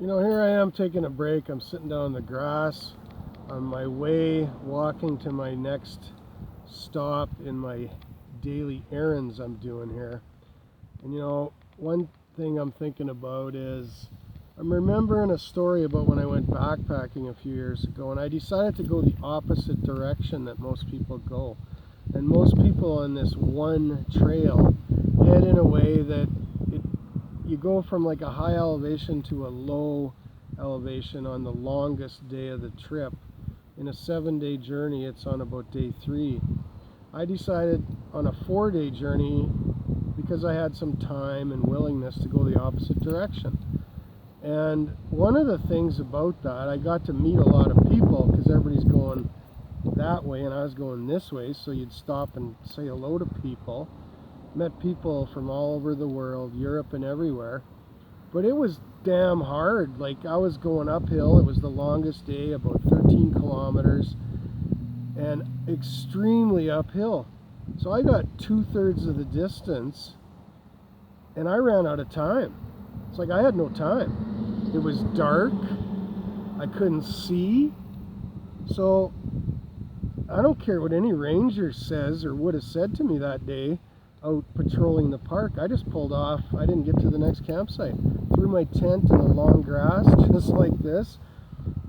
You know, here I am taking a break. I'm sitting down in the grass on my way walking to my next stop in my daily errands I'm doing here. And you know, one thing I'm thinking about is I'm remembering a story about when I went backpacking a few years ago, and I decided to go the opposite direction that most people go. And most people on this one trail head in a way that you go from like a high elevation to a low elevation on the longest day of the trip. In a 7-day journey, it's on about day 3. I decided on a 4-day journey, because I had some time and willingness, to go the opposite direction. And one of the things about that, I got to meet a lot of people because everybody's going that way and I was going this way, so you'd stop and say hello to people. Met people from all over the world, Europe and everywhere. But it was damn hard. Like, I was going uphill. It was the longest day, about 13 kilometers, and extremely uphill. So I got 2/3 of the distance and I ran out of time. It's like I had no time. It was dark. I couldn't see. So I don't care what any ranger says or would have said to me that day out patrolling the park. I just pulled off. I didn't get to the next campsite. Threw my tent in the long grass just like this,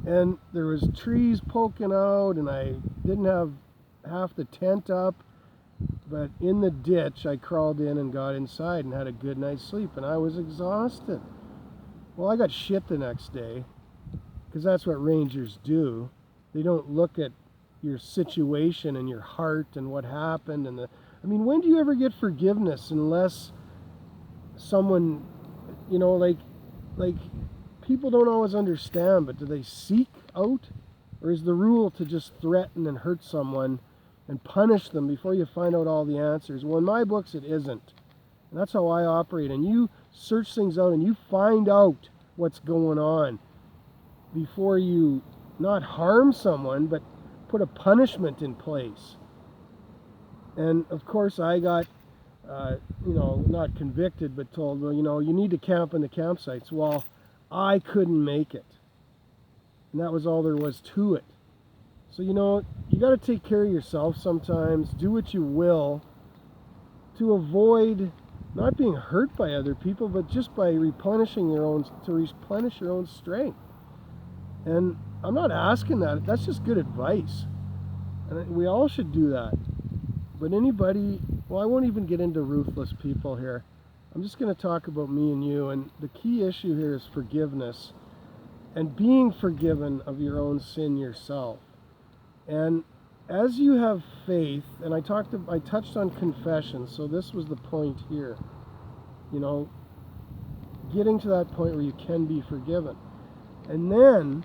and there was trees poking out, and I didn't have half the tent up, but in the ditch I crawled in and got inside and had a good night's sleep, and I was exhausted. Well, I got shit the next day, because that's what rangers do. They don't look at your situation and your heart and what happened and I mean, when do you ever get forgiveness unless someone, you know, like people don't always understand, but do they seek out? Or is the rule to just threaten and hurt someone and punish them before you find out all the answers? Well, in my books, it isn't. And that's how I operate. And you search things out and you find out what's going on before you not harm someone, but put a punishment in place. And of course I got, not convicted, but told, well, you need to camp in the campsites. Well, I couldn't make it. And that was all there was to it. So, you got to take care of yourself sometimes. Do what you will to avoid not being hurt by other people, but just by replenish your own strength. And I'm not asking that. That's just good advice. And we all should do that. But anybody, well, I won't even get into ruthless people here. I'm just going to talk about me and you. And the key issue here is forgiveness and being forgiven of your own sin yourself. And as you have faith, and I touched on confession, so this was the point here. Getting to that point where you can be forgiven. And then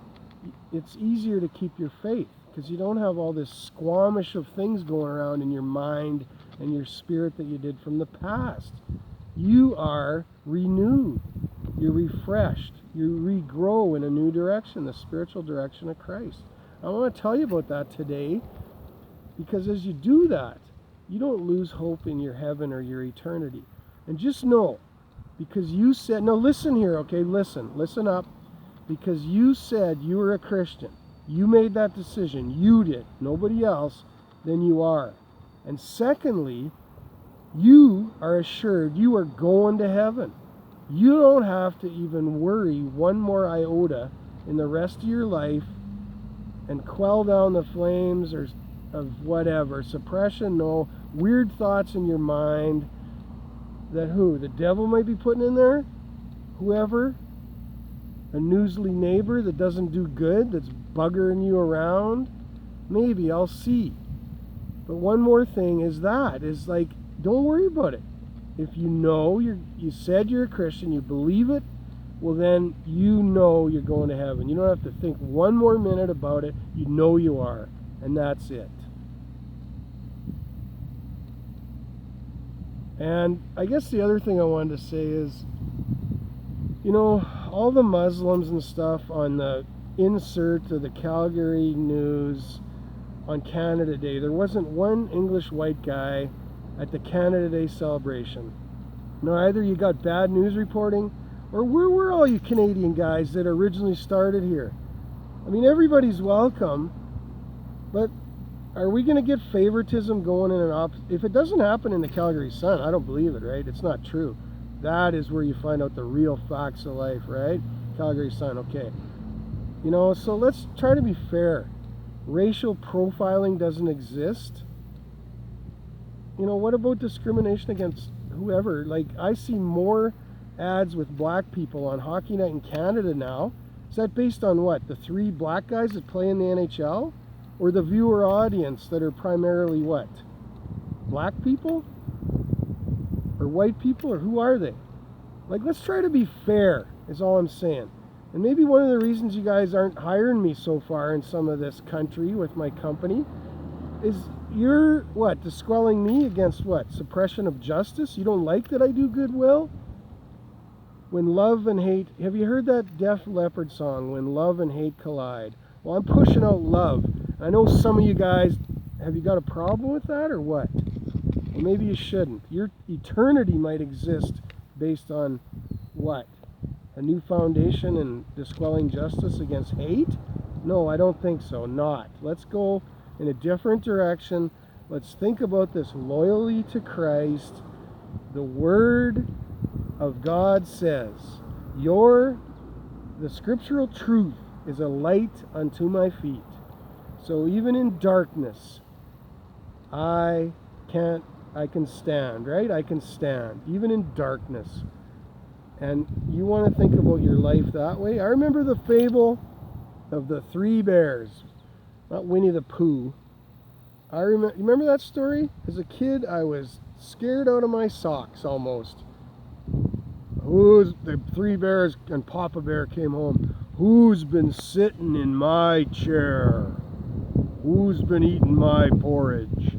it's easier to keep your faith, because you don't have all this squamish of things going around in your mind and your spirit that you did from the past. You are renewed. You're refreshed. You regrow in a new direction, the spiritual direction of Christ. I want to tell you about that today, because as you do that, you don't lose hope in your heaven or your eternity. And just know, because you said, no, listen here, okay, listen up, because you said you were a Christian. You made that decision. You did. Nobody else. Then you are. And secondly, you are assured you are going to heaven. You don't have to even worry one more iota in the rest of your life and quell down the flames or of whatever. Suppression, no. Weird thoughts in your mind that the devil might be putting in there? Whoever? A newsly neighbor that doesn't do good, that's buggering you around? Maybe, I'll see. But one more thing is don't worry about it. If you said you're a Christian, you believe it, well then you're going to heaven. You don't have to think one more minute about it. You know you are. And that's it. And I guess the other thing I wanted to say is, all the Muslims and stuff on the insert of the Calgary News on Canada Day, there wasn't one English white guy at the Canada Day celebration. Either you got bad news reporting Or where were all you Canadian guys that originally started here? I mean, everybody's welcome, but are we going to get favoritism going in an if it doesn't happen in the Calgary Sun, I don't believe it, right? It's not true. That is where you find out the real facts of life, right? Calgary Sun, okay. You know, so let's try to be fair. Racial profiling doesn't exist. You know, what about discrimination against whoever? Like, I see more ads with black people on Hockey Night in Canada now. Is that based on what? The 3 black guys that play in the NHL? Or the viewer audience that are primarily what? Black people? Or white people? Or who are they? Like, let's try to be fair, is all I'm saying. And maybe one of the reasons you guys aren't hiring me so far in some of this country with my company is you're, what, disquelling me against what? Suppression of justice? You don't like that I do goodwill? When love and hate, have you heard that Def Leppard song, When Love and Hate Collide? Well, I'm pushing out love. I know some of you guys, have you got a problem with that or what? Well, maybe you shouldn't. Your eternity might exist based on what? A new foundation and disquelling justice against hate? No, I don't think so. Not. Let's go in a different direction. Let's think about this loyalty to Christ. The Word of God says, the scriptural truth is a light unto my feet. So even in darkness, I can stand, right? I can stand, even in darkness. And you want to think about your life that way? I remember the fable of the 3 bears, not Winnie the Pooh. You remember that story? As a kid, I was scared out of my socks almost. The 3 bears and Papa Bear came home. Who's been sitting in my chair? Who's been eating my porridge?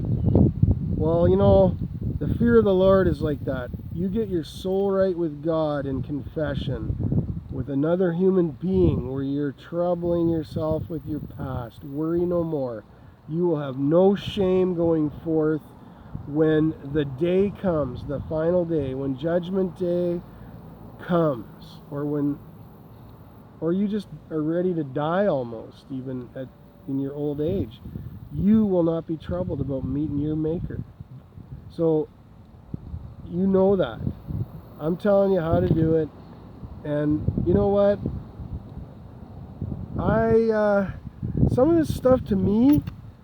Well, you know, the fear of the Lord is like that. You get your soul right with God in confession with another human being where you're troubling yourself with your past. Worry no more. You will have no shame going forth when the day comes, the final day, when Judgment Day comes, or you just are ready to die almost, even in your old age. You will not be troubled about meeting your Maker. So, you know that. I'm telling you how to do it. And you know what? Some of this stuff to me,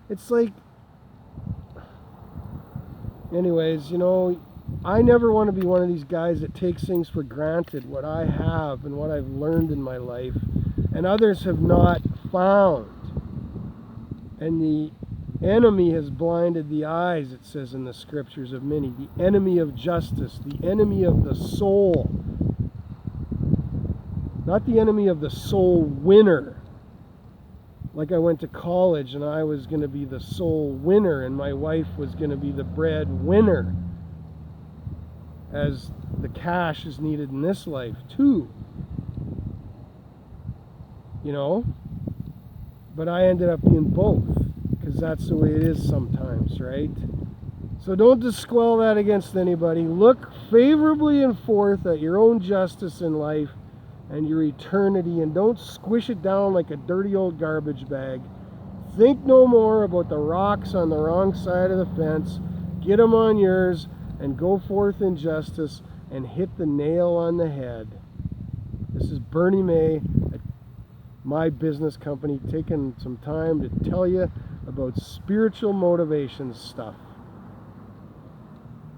it's like, anyways, you know, I never want to be one of these guys that takes things for granted, what I have and what I've learned in my life, and others have not found. And the enemy has blinded the eyes, it says in the scriptures, of many. The enemy of justice, the enemy of the soul. Not the enemy of the soul winner. Like I went to college and I was going to be the soul winner and my wife was going to be the breadwinner, as the cash is needed in this life too. You know? But I ended up being both, because that's the way it is sometimes, right? So don't disquell that against anybody. Look favorably and forth at your own justice in life and your eternity, and don't squish it down like a dirty old garbage bag. Think no more about the rocks on the wrong side of the fence. Get them on yours and go forth in justice and hit the nail on the head. This is Bernie May at my business company, taking some time to tell you about spiritual motivation stuff.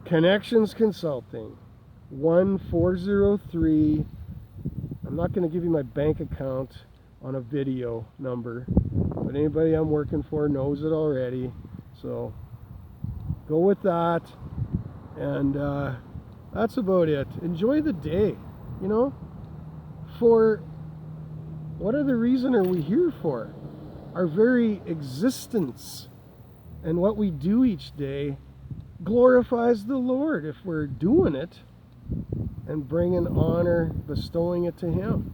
Connections Consulting, 1403. I'm not going to give you my bank account on a video number, but anybody I'm working for knows it already. So go with that, and that's about it. Enjoy the day, you know. For what other reason are we here for? Our very existence and what we do each day glorifies the Lord if we're doing it and bringing honor, bestowing it to Him.